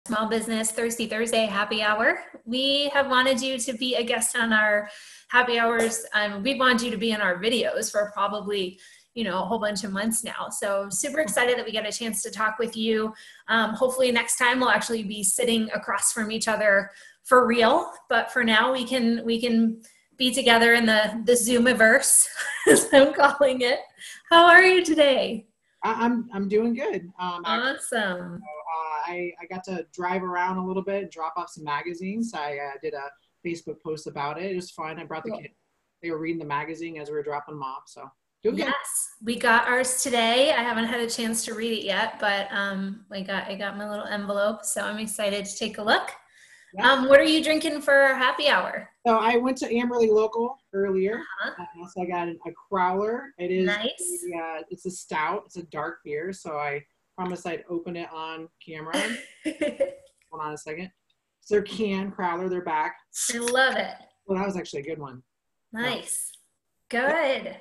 Small Business Thirsty Thursday happy hour. We have wanted you to be a guest on our happy hours. We've wanted you to be in our videos for probably, a whole bunch of months now. So super excited that we get a chance to talk with you. Hopefully next time we'll actually be sitting across from each other for real. But for now we can be together in the Zoomiverse, as I'm calling it. How are you today? I'm doing good. Awesome. I got to drive around a little bit and drop off some magazines. I did a Facebook post about it. It was fun. I brought the kids. They were reading the magazine as we were dropping them off. So doing good. Yes, we got ours today. I haven't had a chance to read it yet, but I got my little envelope, so I'm excited to take a look. Yeah. What are you drinking for happy hour? So I went to Amberley Local earlier. So I got a Crowler. It is nice. It's a stout. It's a dark beer. So I promised I'd open it on camera. Hold on a second. It's their Crowler. They're back. I love it. Well, that was actually a good one. Nice. Good.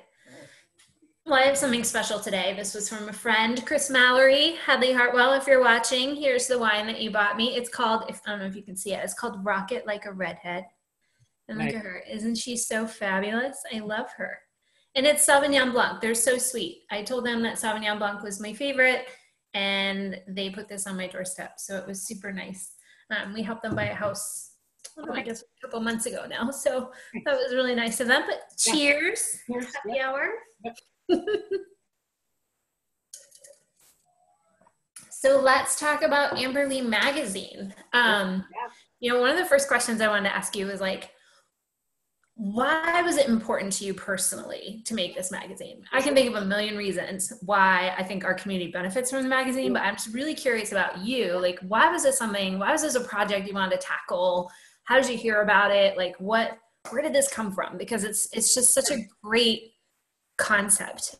Well, I have something special today. This was from a friend, Chris Mallory, Hadley Hartwell. If you're watching, here's the wine that you bought me. It's called, I don't know if you can see it, it's called Rocket Like a Redhead. And nice. Look at her. Isn't she so fabulous? I love her. And it's Sauvignon Blanc. They're so sweet. I told them that Sauvignon Blanc was my favorite, and they put this on my doorstep. So it was super nice. We helped them buy a house, I guess a couple months ago now. So that was really nice of them. But cheers. Happy hour. So let's talk about Amberley Magazine. One of the first questions I wanted to ask you was why was it important to you personally to make this magazine? I can think of a million reasons why I think our community benefits from the magazine, but I'm just really curious about you. Why was this a project you wanted to tackle? How did you hear about it? Where did this come from? Because it's just such a great concept.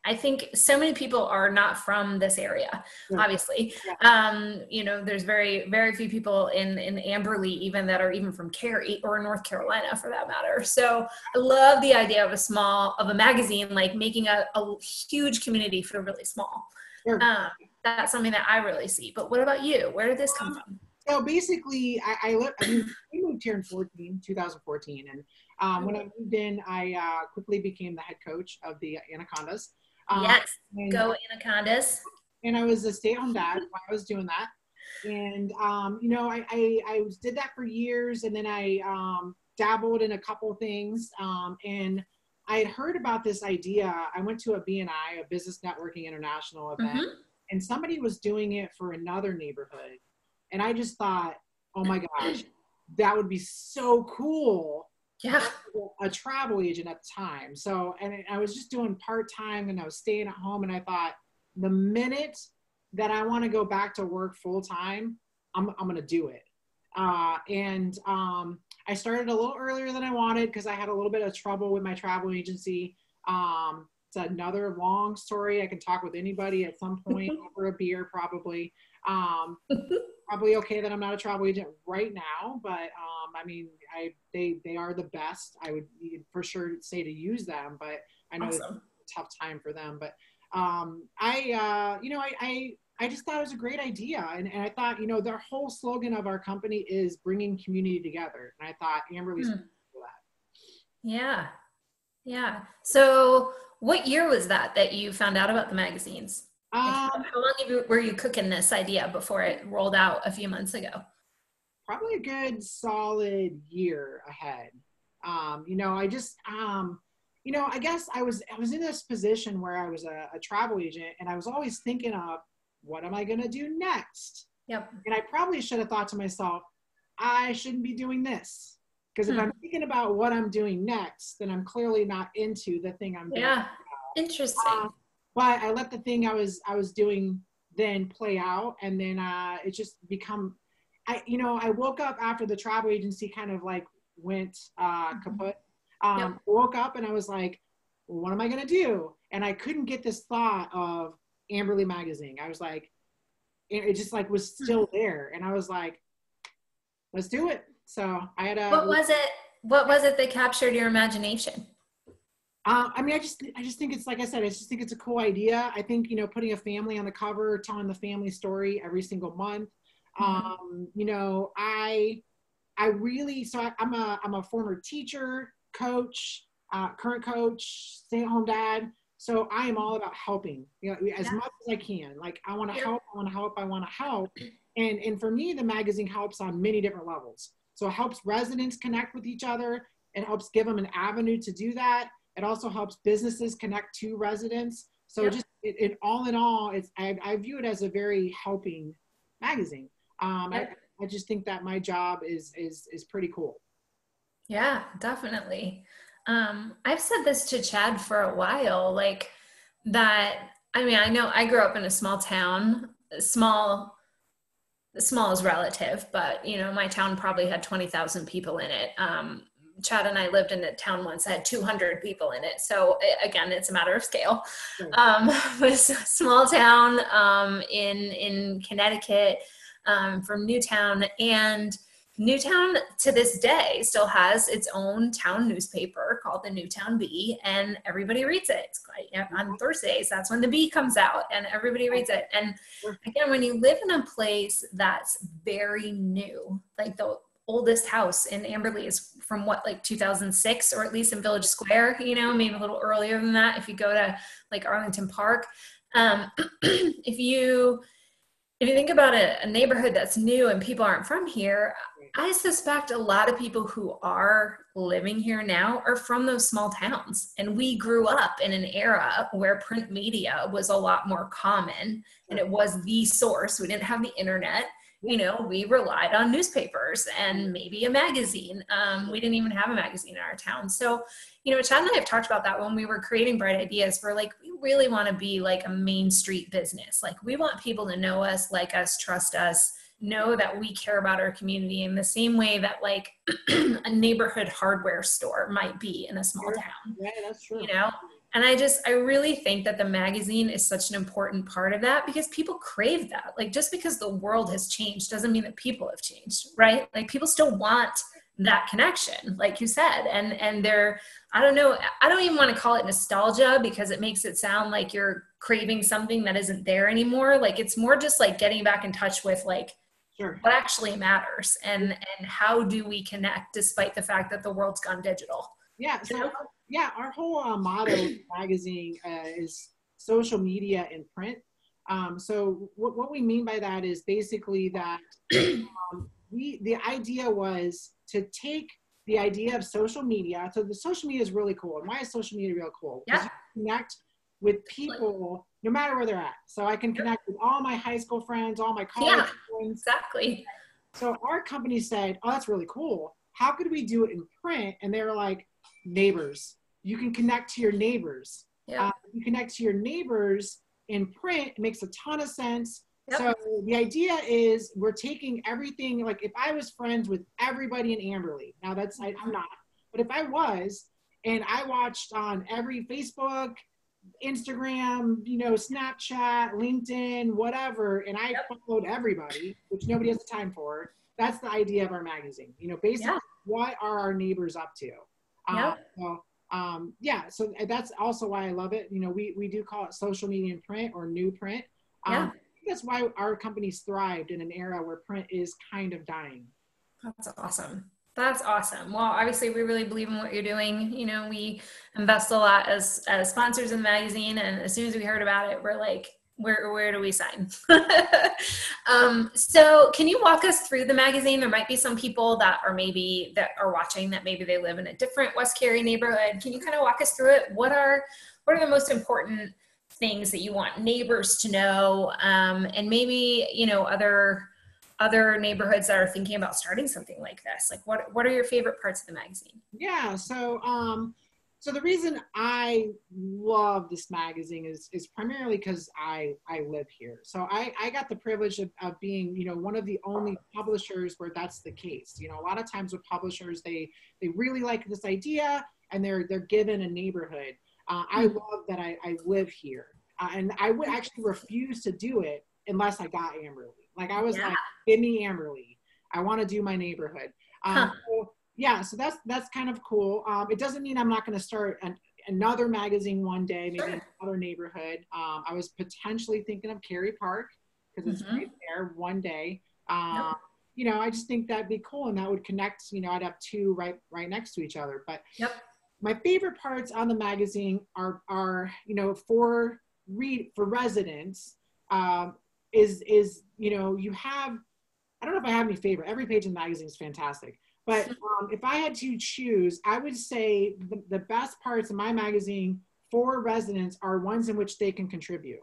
I think so many people are not from this area, obviously. There's very, very few people in Amberley even that are even from Cary or North Carolina for that matter. So I love the idea of a magazine, making a huge community feel really small. Sure. That's something that I really see. But what about you? Where did this come from? So basically, we moved here in 2014. And when I moved in, I quickly became the head coach of the Anacondas. Yes, go Anacondas. And I was a stay-at-home dad while I was doing that. And, I did that for years. And then I dabbled in a couple of things. And I had heard about this idea. I went to a BNI, a Business Networking International event. Mm-hmm. And somebody was doing it for another neighborhood. And I just thought, oh my gosh, that would be so cool. Yeah. A travel agent at the time. So, and I was just doing part-time and I was staying at home. And I thought the minute that I want to go back to work full-time, I'm going to do it. I started a little earlier than I wanted because I had a little bit of trouble with my travel agency. It's another long story. I can talk with anybody at some point over a beer, probably. Probably okay that I'm not a travel agent right now, but they are the best. I would for sure say to use them, but I know Awesome. It's a tough time for them. But I just thought it was a great idea, and I thought their whole slogan of our company is bringing community together, and I thought Amberley's for that. Yeah. So what year was that you found out about the magazines? How long were you cooking this idea before it rolled out a few months ago? Probably a good solid year ahead. I guess I was in this position where I was a travel agent, and I was always thinking of what am I going to do next? Yep. And I probably should have thought to myself, I shouldn't be doing this. Because if I'm thinking about what I'm doing next, then I'm clearly not into the thing I'm doing. Yeah. Interesting. But I let the thing I was doing then play out, and then it just become. I woke up after the travel agency kind of went kaput. Woke up and I was like, well, what am I gonna do? And I couldn't get this thought of Amberley Magazine. I was like, it just was still there, and I was like, let's do it. So I had a. What was it that captured your imagination? I mean, I just think it's, like I said, I just think it's a cool idea. I think, you know, putting a family on the cover, telling the family story every single month. You know, I really, I'm a former teacher, coach, current coach, stay-at-home dad. So I am all about helping, you know, as much as I can. Like, I want to help, I want to help, I want to help. And for me, the magazine helps on many different levels. So it helps residents connect with each other. It helps give them an avenue to do that. It also helps businesses connect to residents. So just it all in all, I view it as a very helping magazine. I just think that my job is pretty cool. Yeah, definitely. I've said this to Chad for a while, like that. I mean, I know I grew up in a small town, small is relative, but you know, my town probably had 20,000 people in it. Chad and I lived in a town once that had 200 people in it. So again, it's a matter of scale. But it's a small town in Connecticut, from Newtown, and Newtown to this day still has its own town newspaper called the Newtown Bee, and everybody reads it. It's quite, on Thursdays, that's when the Bee comes out, and everybody reads it. And again, when you live in a place that's very new, like the oldest house in Amberley is from what, like 2006, or at least in Village Square, you know, maybe a little earlier than that if you go to like Arlington Park. If you think about a neighborhood that's new and people aren't from here, I suspect a lot of people who are living here now are from those small towns. And we grew up in an era where print media was a lot more common, and it was the source. We didn't have the internet. You know, we relied on newspapers and maybe a magazine. We didn't even have a magazine in our town. So, you know, Chad and I have talked about that when we were creating Bright Ideas. We're like, we really want to be like a Main Street business. Like, we want people to know us, like us, trust us, know that we care about our community in the same way that like a neighborhood hardware store might be in a small town. Yeah, that's true. You know? And I really think that the magazine is such an important part of that, because people crave that. Like, just because the world has changed doesn't mean that people have changed, right? Like, people still want that connection, like you said. And they're, I don't know, I don't even want to call it nostalgia, because it makes it sound like you're craving something that isn't there anymore. Like, it's more just like getting back in touch with like what actually matters, and how do we connect despite the fact that the world's gone digital. Yeah. So our whole motto of the magazine is social media and print. So what we mean by that is basically that the idea was to take the idea of social media. So the social media is really cool. And why is social media real cool? Because you connect with people no matter where they're at. So I can connect with all my high school friends, all my college friends. Exactly. So our company said, oh, that's really cool. How could we do it in print? And they were like, neighbors. You can connect to your neighbors. You connect to your neighbors in print. It makes a ton of sense. So the idea is we're taking everything, like if I was friends with everybody in Amberley, now I'm not, but if I was, and I watched on every Facebook, Instagram, you know, Snapchat, LinkedIn, whatever, and I followed everybody, which nobody has the time for, that's the idea of our magazine. You know, basically, what are our neighbors up to? So that's also why I love it. You know, we do call it social media and print, or new print. That's why our company's thrived in an era where print is kind of dying. That's awesome. That's awesome. Well, obviously we really believe in what you're doing. You know, we invest a lot as sponsors in the magazine, and as soon as we heard about it, we're like, where do we sign? So can you walk us through the magazine? There might be some people that are watching that maybe they live in a different West Cary neighborhood. Can you kind of walk us through it? What are the most important things that you want neighbors to know? And maybe, you know, other neighborhoods that are thinking about starting something like this. Like, what are your favorite parts of the magazine? Yeah. So the reason I love this magazine is primarily because I live here. So I got the privilege of being, you know, one of the only publishers where that's the case. You know, a lot of times with publishers, they really like this idea and they're given a neighborhood. I love that I live here. And I would actually refuse to do it unless I got Amberley. Like, I was like, give me Amberley. I want to do my neighborhood. So that's kind of cool. It doesn't mean I'm not going to start another magazine one day, maybe Sure. another neighborhood. I was potentially thinking of Cary Park because it's right there one day. Yep. You know, I just think that'd be cool, and that would connect. You know, I'd have two right next to each other. But Yep. my favorite parts on the magazine are you know, for residents, is you know, you have, I don't know if I have any favorite. Every page in the magazine is fantastic. But if I had to choose, I would say the best parts of my magazine for residents are ones in which they can contribute.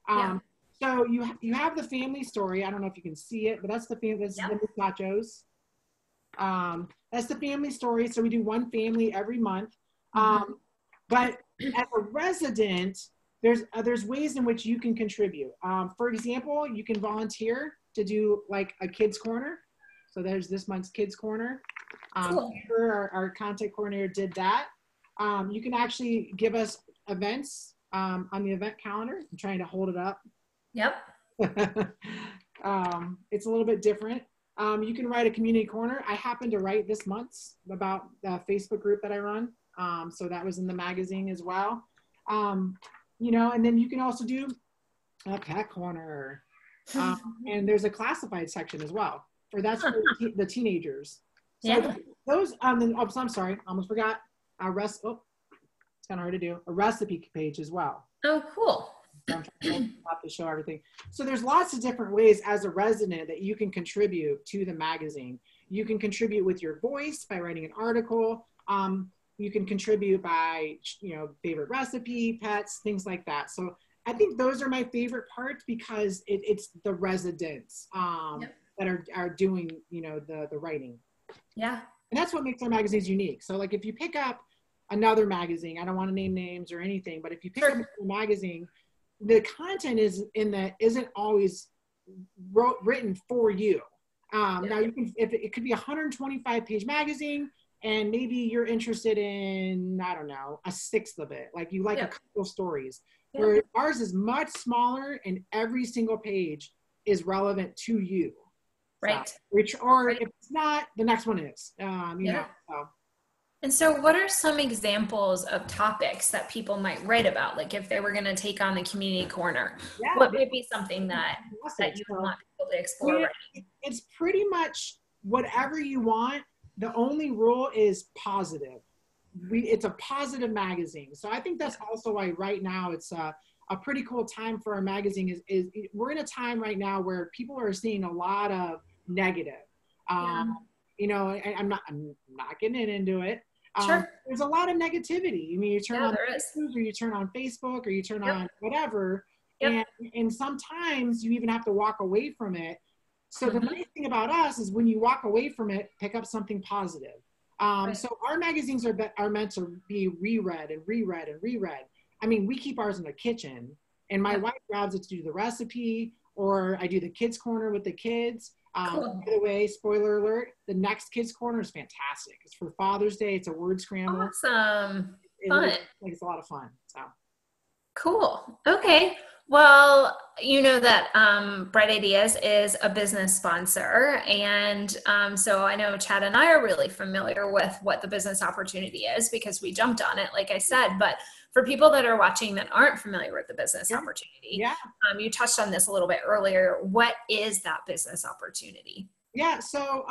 Yeah. So you have the family story. I don't know if you can see it, but that's the family. This is the Nachos. That's the family story. So we do one family every month. But as a resident, there's ways in which you can contribute. For example, you can volunteer to do like a kids corner. So there's this month's kids corner. Cool. Our content coordinator did that. You can actually give us events on the event calendar. I'm trying to hold it up. Yep. It's a little bit different. You can write a community corner. I happened to write this month's about the Facebook group that I run. So that was in the magazine as well. You know, and then you can also do a pet corner. And there's a classified section as well, or that's for the teenagers. So Yeah. those, I'm sorry, almost forgot. It's kind of hard to do. A recipe page as well. Oh, cool. I'm trying to show everything. So there's lots of different ways as a resident that you can contribute to the magazine. You can contribute with your voice by writing an article. You can contribute by, you know, favorite recipe, pets, things like that. So I think those are my favorite parts because it's the residents that are doing, you know, the writing. Yeah. And that's what makes our magazines unique. So like if you pick up another magazine, I don't want to name names or anything, but if you pick up a magazine, the content isn't always written for you. Now you can, if it could be a 125 page magazine, and maybe you're interested in, I don't know, a sixth of it. Like you like a couple stories. Where ours is much smaller and every single page is relevant to you. Right. So, if it's not, the next one is, you know. So. And so what are some examples of topics that people might write about? Like if they were going to take on the community corner, what might be something that you want people to explore? It's pretty much whatever you want. The only rule is positive. It's a positive magazine. So I think that's also why right now it's a pretty cool time for our magazine is we're in a time right now where people are seeing a lot of negative. You know, I'm not getting into it. There's a lot of negativity. I mean, you turn on news, or you turn on Facebook, or you turn on whatever, and sometimes you even have to walk away from it. So the nice thing about us is when you walk away from it, pick up something positive. So our magazines are meant to be reread and reread and reread. I mean, we keep ours in the kitchen, and my wife grabs it to do the recipe, or I do the kids corner with the kids. By the way, spoiler alert, the next kids corner is fantastic. It's for Father's Day. It's a word scramble. Awesome. Fun. It's a lot of fun. So cool. Okay. Well, you know that Bright Ideas is a business sponsor. And so I know Chad and I are really familiar with what the business opportunity is because we jumped on it, like I said. But for people that are watching that aren't familiar with the business opportunity, you touched on this a little bit earlier. What is that business opportunity? Yeah, so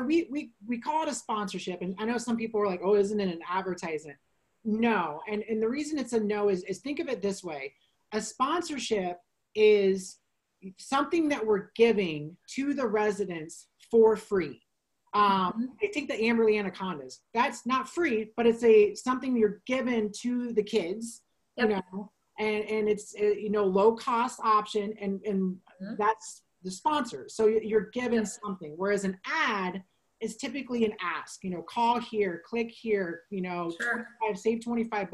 we call it a sponsorship. And I know some people are like, oh, isn't it an advertisement? No. And the reason it's a no is think of it this way. A sponsorship is something that we're giving to the residents for free. I think the Amberley Anacondas, that's not free, but it's something you're given to the kids, you know, and it's you know, low cost option, and that's the sponsor. So you're given something, whereas an ad is typically an ask, you know, call here, click here, you know, save $25.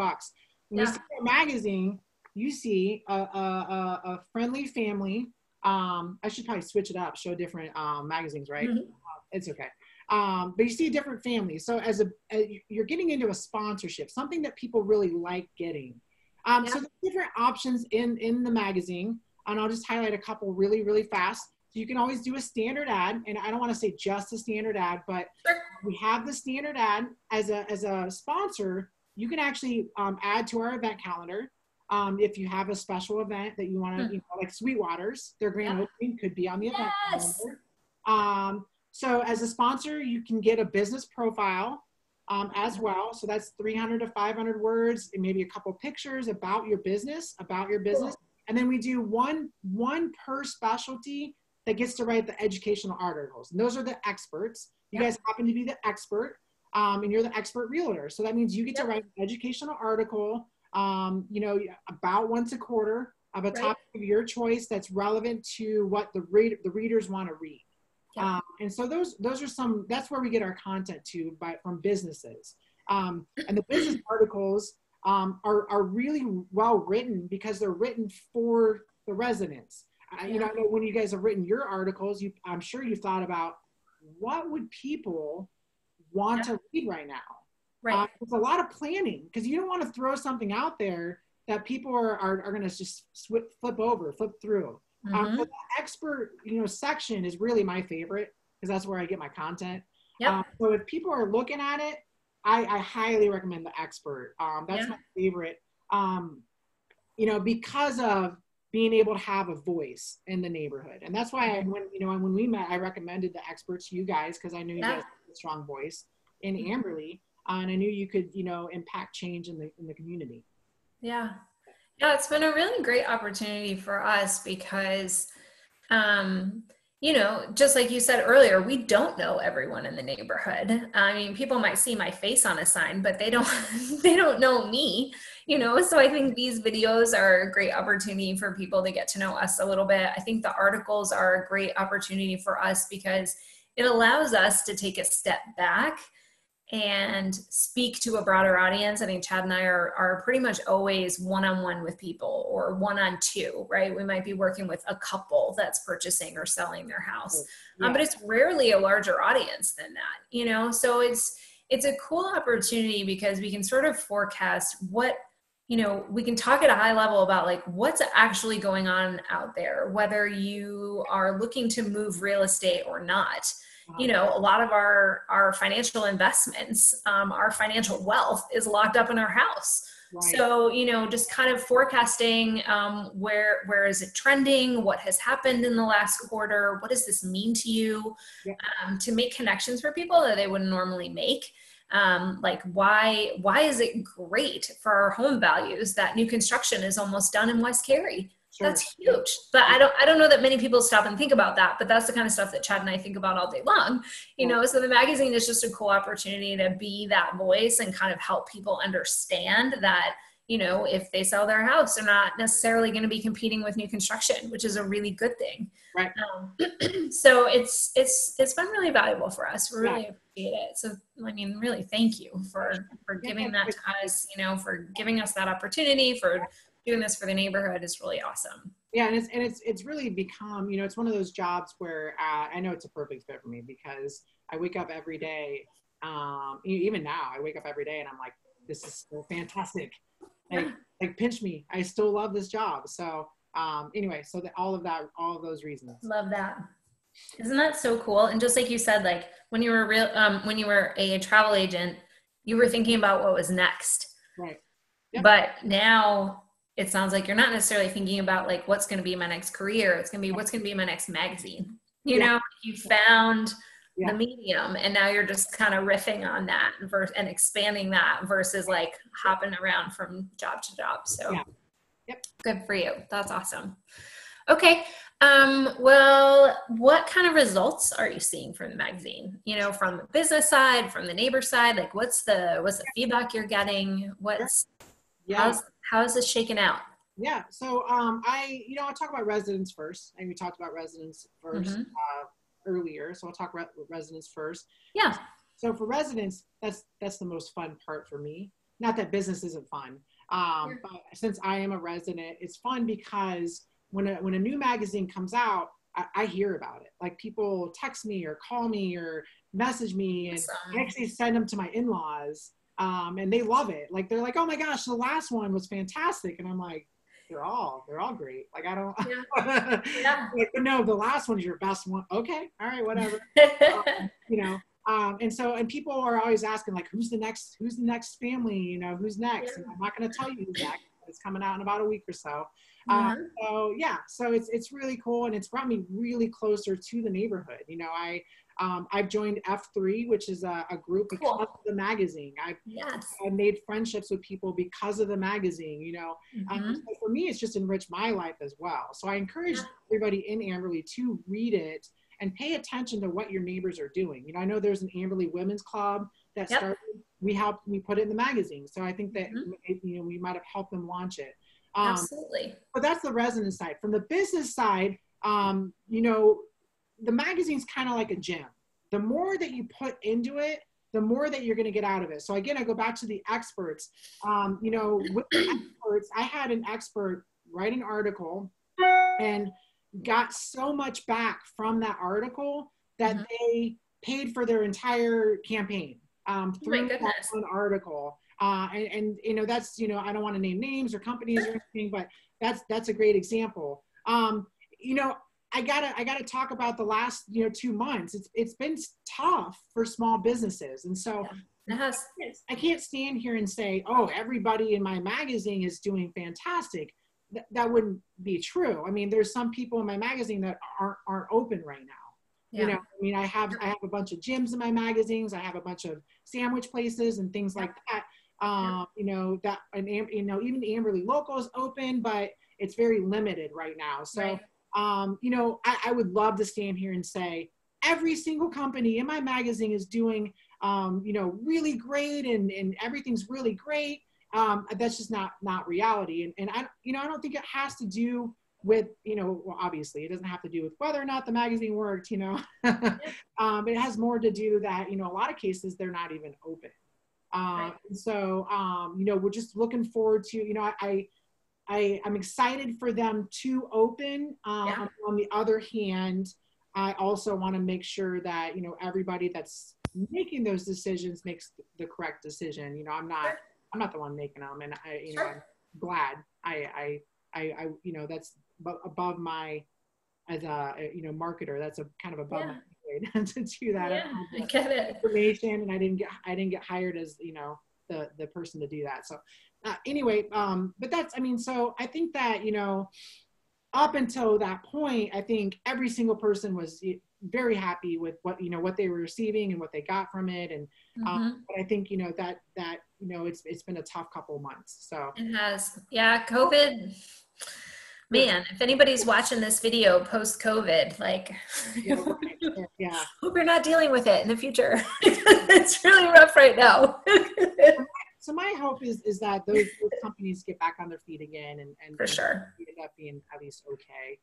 When you see a magazine, you see a friendly family. I should probably switch it up, show different magazines, right? It's okay. But you see a different family. So you're getting into a sponsorship, something that people really like getting. So there's different options in the magazine, and I'll just highlight a couple really, really fast. So you can always do a standard ad, and I don't want to say just a standard ad, but we have the standard ad as a sponsor. you can actually add to our event calendar. If you have a special event that you want to, like Sweetwater's, their grand opening could be on the event calendar. So as a sponsor, you can get a business profile as well. So that's 300 to 500 words and maybe a couple pictures about your business. Cool. And then we do one per specialty that gets to write the educational articles. And those are the experts. You guys happen to be the expert, and you're the expert realtor. So that means you get to write an educational article, about once a quarter of a topic of your choice that's relevant to what the readers want to read. And so those are that's where we get our content from businesses. And the business articles are really well written because they're written for the residents. When you guys have written your articles, I'm sure you've thought about what would people want to read right now. Right. It's a lot of planning because you don't want to throw something out there that people are going to just flip through. So the expert, section is really my favorite because that's where I get my content. So if people are looking at it, I highly recommend the expert. That's my favorite, because of being able to have a voice in the neighborhood. And that's why when we met, I recommended the expert to you guys because I knew you guys had a strong voice in Amberley. And I knew you could, impact change in the community. Yeah, it's been a really great opportunity for us because, just like you said earlier, we don't know everyone in the neighborhood. I mean, people might see my face on a sign, but they don't know me, so I think these videos are a great opportunity for people to get to know us a little bit. I think the articles are a great opportunity for us because it allows us to take a step back and speak to a broader audience. I think Chad and I are pretty much always one-on-one with people or one-on-two, right? We might be working with a couple that's purchasing or selling their house, but it's rarely a larger audience than that, so it's a cool opportunity because we can sort of forecast what, we can talk at a high level about like what's actually going on out there, whether you are looking to move real estate or not. A lot of our financial investments, our financial wealth is locked up in our house. Right. So, just kind of forecasting where is it trending? What has happened in the last quarter? What does this mean to you? To make connections for people that they wouldn't normally make. Like why is it great for our home values that new construction is almost done in West Cary? Sure. That's huge. But I don't know that many people stop and think about that, but that's the kind of stuff that Chad and I think about all day long, so the magazine is just a cool opportunity to be that voice and kind of help people understand that, if they sell their house, they're not necessarily going to be competing with new construction, which is a really good thing. Right. So it's been really valuable for us. We really appreciate it. So, I mean, really thank you for giving that to us, for giving us that opportunity, for doing this for the neighborhood is really awesome. Yeah, and it's really become, it's one of those jobs where I know it's a perfect fit for me because I wake up every day, even now, I wake up every day and I'm like, this is so fantastic. Like pinch me. I still love this job. So anyway, so all of those reasons. Love that. Isn't that so cool? And just like you said, like when you were when you were a travel agent, you were thinking about what was next. Right. Yep. But now it sounds like you're not necessarily thinking about like what's going to be my next career. It's going to be what's going to be my next magazine. You found the medium and now you're just kind of riffing on that and expanding that versus like hopping around from job to job. So good for you. That's awesome. Okay. Well, what kind of results are you seeing from the magazine? From the business side, from the neighbor side, like what's the feedback you're getting? How is this shaken out? Yeah. So, I'll talk about residents first. And we talked about residents first earlier. So I'll talk about residents first. Yeah. So for residents, that's the most fun part for me. Not that business isn't fun. But since I am a resident, it's fun because when a new magazine comes out, I hear about it. Like people text me or call me or message me and I actually send them to my in-laws. And they love it. Like, they're like, oh my gosh, the last one was fantastic. And I'm like, they're all great. Like, I don't, like, no, the last one's your best one. Okay. All right. Whatever. And people are always asking like, who's the next family, you know, who's next? Yeah. And I'm not going to tell you who's next. It's coming out in about a week or so. Uh-huh. So it's really cool, and it's brought me really closer to the neighborhood. You know, I've joined F3, which is a group because Cool. of the magazine. I've made friendships with people because of the magazine, you know. So for me, it's just enriched my life as well. So I encourage everybody in Amberley to read it and pay attention to what your neighbors are doing. You know, I know there's an Amberley Women's Club that started. We put it in the magazine. So I think that, you know, we might have helped them launch it. Absolutely. But that's the resident side. From the business side, you know, the magazine's kind of like a gym. The more that you put into it, the more that you're going to get out of it. So again, I go back to the experts. You know, with the experts, I had an expert write an article and got so much back from that article that they paid for their entire campaign through that one article. And you know, that's, you know, I don't want to name names or companies or anything, but that's a great example. You know, I gotta talk about the last, you know, 2 months. It's been tough for small businesses. And so I can't stand here and say, oh, everybody in my magazine is doing fantastic. That wouldn't be true. I mean, there's some people in my magazine that aren't open right now. You know, I mean, I have a bunch of gyms in my magazines. I have a bunch of sandwich places and things like that. You know, you know, even the Amberley Local is open, but it's very limited right now. So, you know, I would love to stand here and say every single company in my magazine is doing, you know, really great and everything's really great. That's just not reality. And I, you know, I don't think it has to do with, you know, well, obviously it doesn't have to do with whether or not the magazine worked, you know, it has more to do that, you know, a lot of cases they're not even open. And so, you know, we're just looking forward to, you know, I'm excited for them to open. On the other hand, I also want to make sure that, you know, everybody that's making those decisions makes the correct decision. You know, I'm not the one making them, and you know, I'm glad I, you know, that's above my, as a, you know, marketer, that's a kind of above my grade to do that. I get it. Information, and I didn't get hired as, you know, the person to do that. So anyway, but that's, I mean, so I think that, you know, up until that point, I think every single person was very happy with what, you know, what they were receiving and what they got from it. And but I think, you know, that you know, it's been a tough couple of months. So it has. COVID. Man, if anybody's watching this video post-COVID, like, hope you're not dealing with it in the future. It's really rough right now. So my hope is that those companies get back on their feet again and for sure end up being at least okay.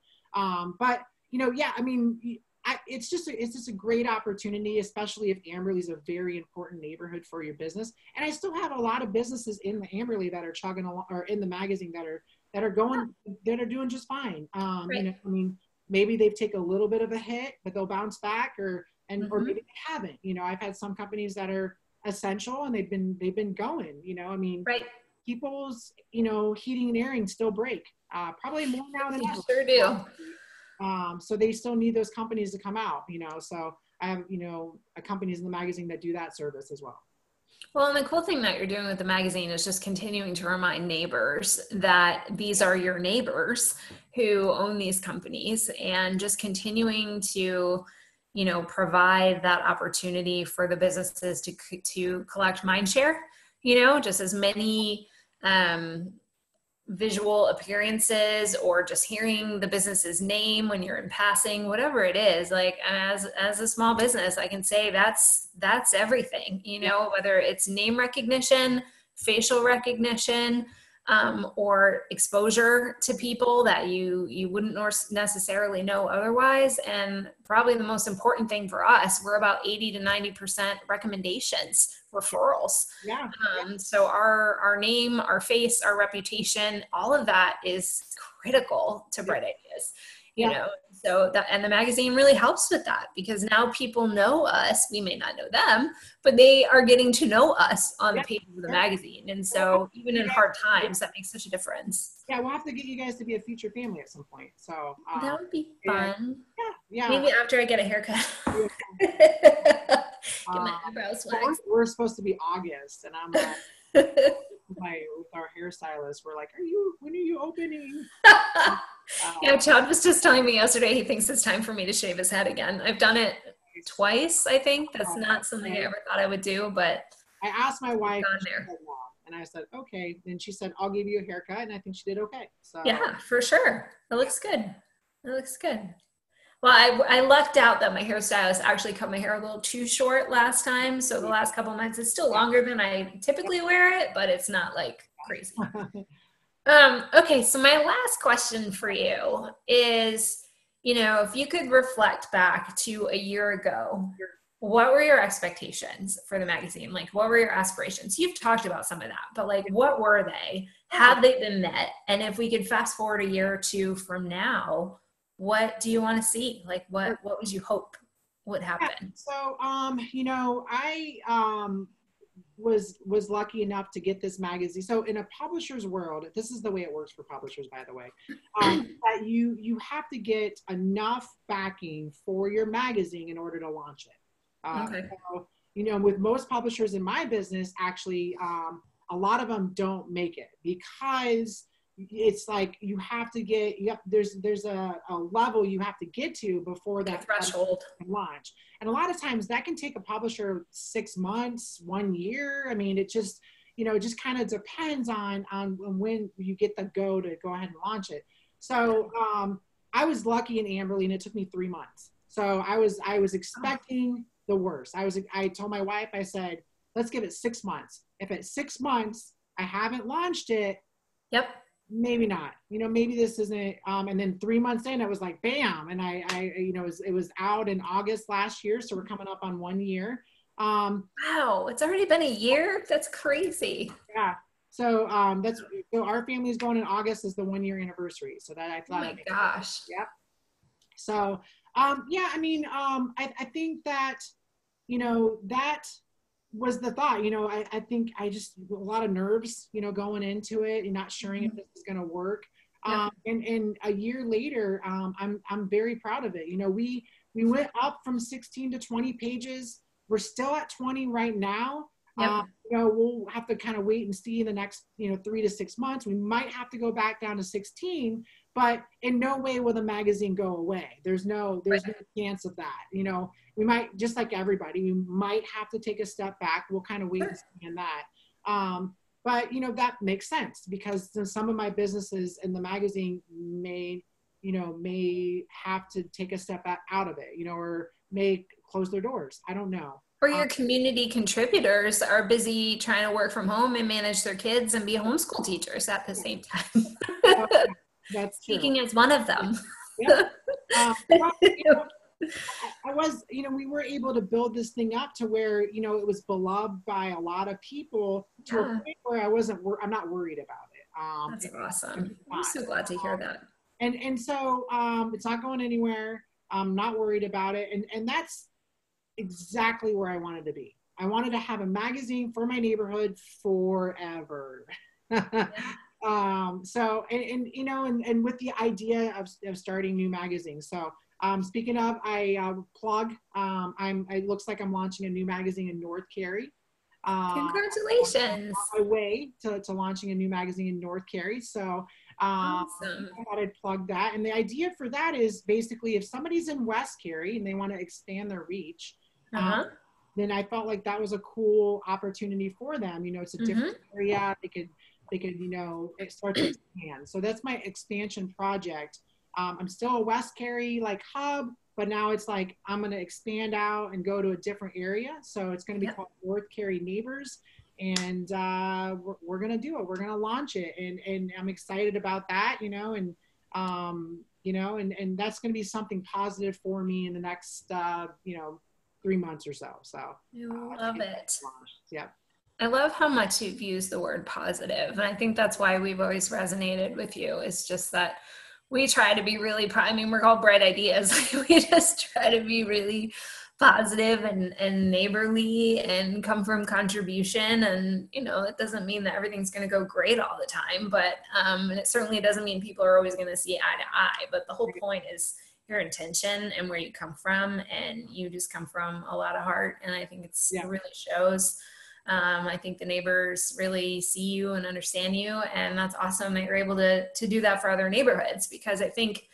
But, you know, yeah, I mean, it's just a great opportunity, especially if Amberley is a very important neighborhood for your business. And I still have a lot of businesses in the Amberley that are chugging along, or in the magazine that are doing just fine. You know, I mean, maybe they've taken a little bit of a hit, but they'll bounce back, or maybe they haven't. You know, I've had some companies that are essential and they've been going. You know, I mean, people's, you know, heating and airing still break. Probably more now than ever. Sure do. So they still need those companies to come out, you know. So I have, you know, companies in the magazine that do that service as well. Well, and the cool thing that you're doing with the magazine is just continuing to remind neighbors that these are your neighbors who own these companies, and just continuing to, you know, provide that opportunity for the businesses to collect mind share, you know, just as many visual appearances, or just hearing the business's name when you're in passing, whatever it is. Like, as a small business, I can say that's everything, you know, whether it's name recognition, facial recognition, or exposure to people that you wouldn't necessarily know otherwise. And probably the most important thing for us, we're about 80 to 90% recommendations, referrals. So our name, our face, our reputation, all of that is critical to Bright Ideas, you know. So that, and the magazine really helps with that because now people know us. We may not know them, but they are getting to know us on the pages of the magazine. And so even in hard times, that makes such a difference. Yeah, we'll have to get you guys to be a feature family at some point. So that would be fun. Yeah. Maybe after I get a haircut. Get my eyebrows waxed. We're supposed to be August, and I'm like, with our hairstylist, we're like, when are you opening? Yeah, Chad was just telling me yesterday he thinks it's time for me to shave his head again. I've done it twice, I think. That's not something I ever thought I would do, but I asked my wife, and I said, okay. And she said, I'll give you a haircut, and I think she did okay. So yeah, for sure. It looks good. It looks good. Well, I lucked out that my hairstylist actually cut my hair a little too short last time. So the last couple of months, it's still longer than I typically wear it, but it's not like crazy. Okay, so my last question for you is, if you could reflect back to a year ago, what were your expectations for the magazine? Like, what were your aspirations? You've talked about some of that, but like, what were they? Have they been met? And if we could fast forward a year or two from now, what do you want to see? Like, what would you hope would happen? Yeah, so, I was lucky enough to get this magazine. So in a publisher's world, this is the way it works for publishers, by the way, that you have to get enough backing for your magazine in order to launch it. Okay. So, with most publishers in my business, actually, a lot of them don't make it because it's like you have to get, there's a level you have to get to before that threshold can launch. And a lot of times that can take a publisher 6 months, 1 year. I mean, it just, just kind of depends on when you get the go to go ahead and launch it. So I was lucky in Amberly, and it took me 3 months. So I was expecting the worst. I told my wife, I said, let's give it 6 months. If at 6 months I haven't launched it, yep, maybe not, maybe this isn't, and then 3 months in, it was like, bam. And it was out in August last year. So we're coming up on 1 year. Wow. It's already been a year. That's crazy. Yeah. So, so our family is going in August is the 1 year anniversary. So that I thought, oh my gosh. Yep. So, yeah, I mean, I think that, that was the thought, I think I just, a lot of nerves, going into it and not sure if this is going to work. Yeah. And a year later, I'm very proud of it. We went up from 16 to 20 pages. We're still at 20 right now. Yep. We'll have to kind of wait and see in the next, 3 to 6 months. We might have to go back down to 16, but in no way will the magazine go away. There's no chance of that. We might, just like everybody, we might have to take a step back. We'll kind of wait and see on that. But that makes sense because some of my businesses in the magazine may have to take a step out of it, or may close their doors. I don't know. Or your community contributors are busy trying to work from home and manage their kids and be homeschool teachers at the same time. That's true. Speaking as one of them. Yeah. I was, we were able to build this thing up to where, it was beloved by a lot of people to a point where I'm not worried about it. That's awesome. I'm so glad to hear that. And so it's not going anywhere. I'm not worried about it. And that's exactly where I wanted to be. I wanted to have a magazine for my neighborhood forever. So, and with the idea of starting new magazines. So, speaking of, I plug, it looks like I'm launching a new magazine in North Cary. Congratulations. On my way to launching a new magazine in North Cary. So, awesome. I thought I'd plug that. And the idea for that is basically if somebody's in West Cary and they want to expand their reach, then I felt like that was a cool opportunity for them. It's a different area. They could, start to expand. So that's my expansion project. I'm still a West Cary hub, but now it's like, I'm going to expand out and go to a different area. So it's going to be called North Cary Neighbors. And we're going to do it. We're going to launch it. And I'm excited about that, and that's going to be something positive for me in the next, 3 months or so. So I love it. Yeah. I love how much you've used the word positive. And I think that's why we've always resonated with you. It's just that we try to be really, I mean, we're all bright ideas. We just try to be really positive and neighborly and come from contribution. And, you know, it doesn't mean that everything's going to go great all the time, but, and it certainly doesn't mean people are always going to see eye to eye, but the whole point is your intention and where you come from, and you just come from a lot of heart. And I think it really shows. I think the neighbors really see you and understand you, and that's awesome that you're able to do that for other neighborhoods, because I think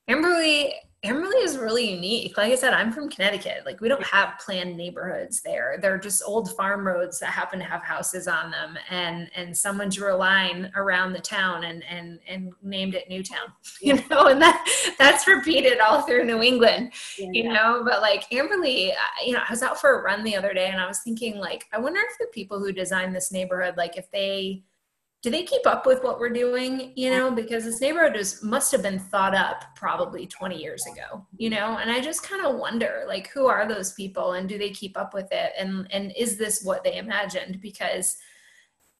Amberley is really unique. Like I said, I'm from Connecticut. Like, we don't have planned neighborhoods there. They're just old farm roads that happen to have houses on them. And someone drew a line around the town and named it Newtown, you know, and that's repeated all through New England, you know, but like Amberley, you know, I was out for a run the other day and I was thinking, like, I wonder if the people who designed this neighborhood, like, do they keep up with what we're doing, you know, because this neighborhood must have been thought up probably 20 years ago, you know, and I just kind of wonder, like, who are those people and do they keep up with it? And is this what they imagined? Because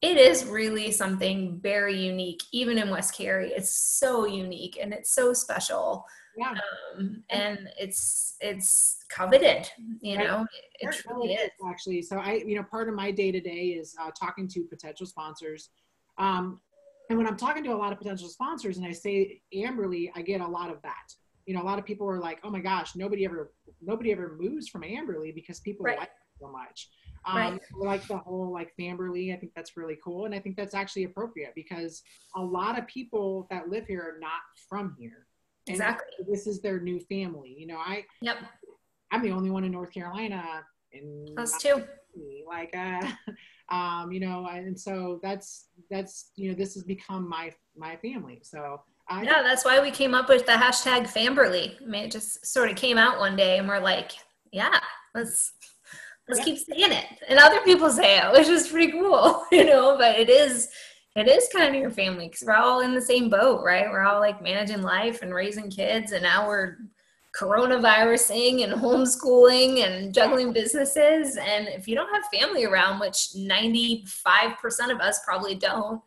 it is really something very unique, even in West Cary. It's so unique and it's so special. Yeah. And it's coveted, you know, it truly is. Actually. So part of my day to day is talking to potential sponsors. And when I'm talking to a lot of potential sponsors and I say Amberley, I get a lot of that. You know, a lot of people are like, oh my gosh, nobody ever moves from Amberley because people like it so much. Like the whole like Famberley, I think that's really cool. And I think that's actually appropriate because a lot of people that live here are not from here. Exactly. And this is their new family. You know, I'm the only one in North Carolina. Us too. Like, you know, and so that's, you know, this has become my family. So that's why we came up with the hashtag Famberley. I mean, it just sort of came out one day and we're like, let's keep saying it. And other people say it, which is pretty cool, you know, but it is kind of your family because we're all in the same boat, right? We're all like managing life and raising kids, and now we're coronavirusing and homeschooling and juggling businesses. And if you don't have family around, which 95% of us probably don't,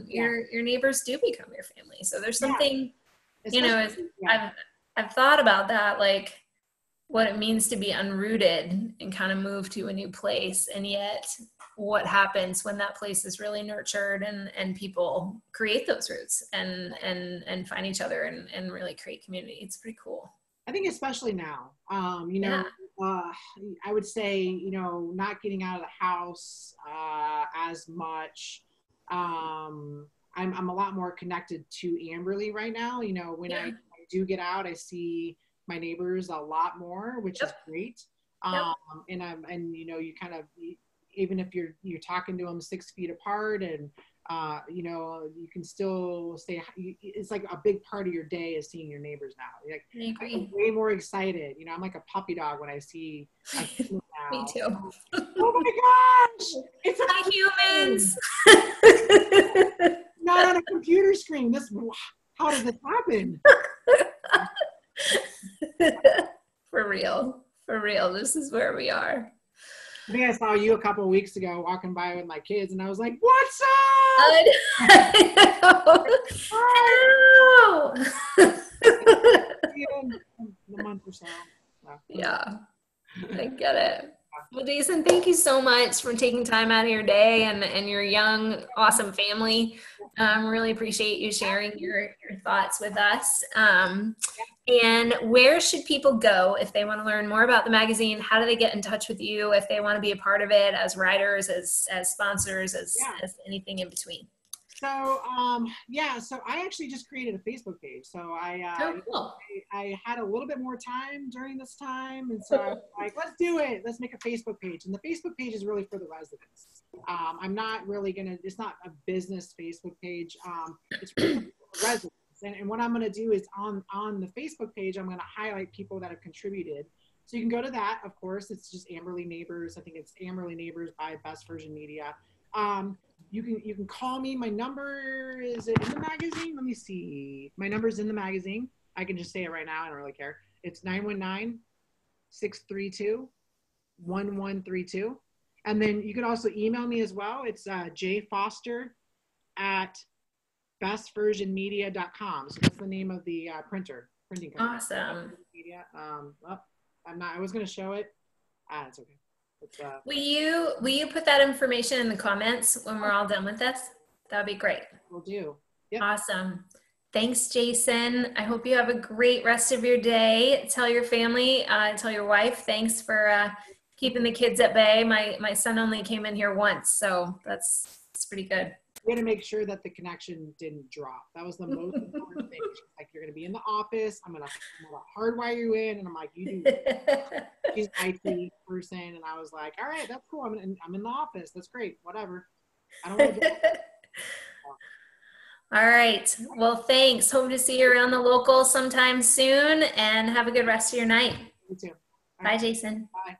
your neighbors do become your family. So there's something, you know, I've thought about that, like what it means to be unrooted and kind of move to a new place. And yet what happens when that place is really nurtured and people create those roots and find each other and really create community. It's pretty cool. I think especially now, you know, I would say, you know, not getting out of the house as much. I'm a lot more connected to Amberley right now. You know, when I do get out, I see my neighbors a lot more, which is great. And you know, you kind of, even if you're talking to them 6 feet apart and, you know, you can still say, it's like a big part of your day is seeing your neighbors now. Like, I'm way more excited. You know, I'm like a puppy dog when I see now. Me too. Oh my gosh! It's humans. Not on a computer screen. How does this happen? For real. This is where we are. I think I saw you a couple of weeks ago walking by with my kids, and I was like, "What's up?" Hello. A month or so. Yeah, I get it. Well, Jason, thank you so much for taking time out of your day and your young, awesome family. Really appreciate you sharing your thoughts with us. And where should people go if they want to learn more about the magazine? How do they get in touch with you if they want to be a part of it as writers, as sponsors, as anything in between? So, so I actually just created a Facebook page. So I had a little bit more time during this time. And so I was like, let's do it. Let's make a Facebook page. And the Facebook page is really for the residents. I'm not really it's not a business Facebook page. It's for the residents. And what I'm going to do is on the Facebook page, I'm going to highlight people that have contributed. So you can go to that. Of course, it's just Amberley Neighbors. I think it's Amberley Neighbors by Best Version Media. You can call me. My number is in the magazine. Let me see. My number's in the magazine. I can just say it right now. I don't really care. It's 919-632-1132. And then you can also email me as well. It's jfoster@ bestversionmedia.com. So that's the name of the printing company. Awesome. Media. I was going to show it. It's okay. It's, will you put that information in the comments when we're all done with this? That would be great. Will do. Yep. Awesome. Thanks, Jason. I hope you have a great rest of your day. Tell your family, tell your wife, thanks for keeping the kids at bay. My son only came in here once, so that's pretty good. We had to make sure that the connection didn't drop. That was the most important thing. She's like, you're going to be in the office. I'm gonna hardwire you in. And I'm like, you do. She's an IT person. And I was like, all right, that's cool. I'm in the office. That's great. Whatever. I don't want to do All right. Well, thanks. Hope to see you around the local sometime soon, and have a good rest of your night. You too. Bye, Jason. Bye.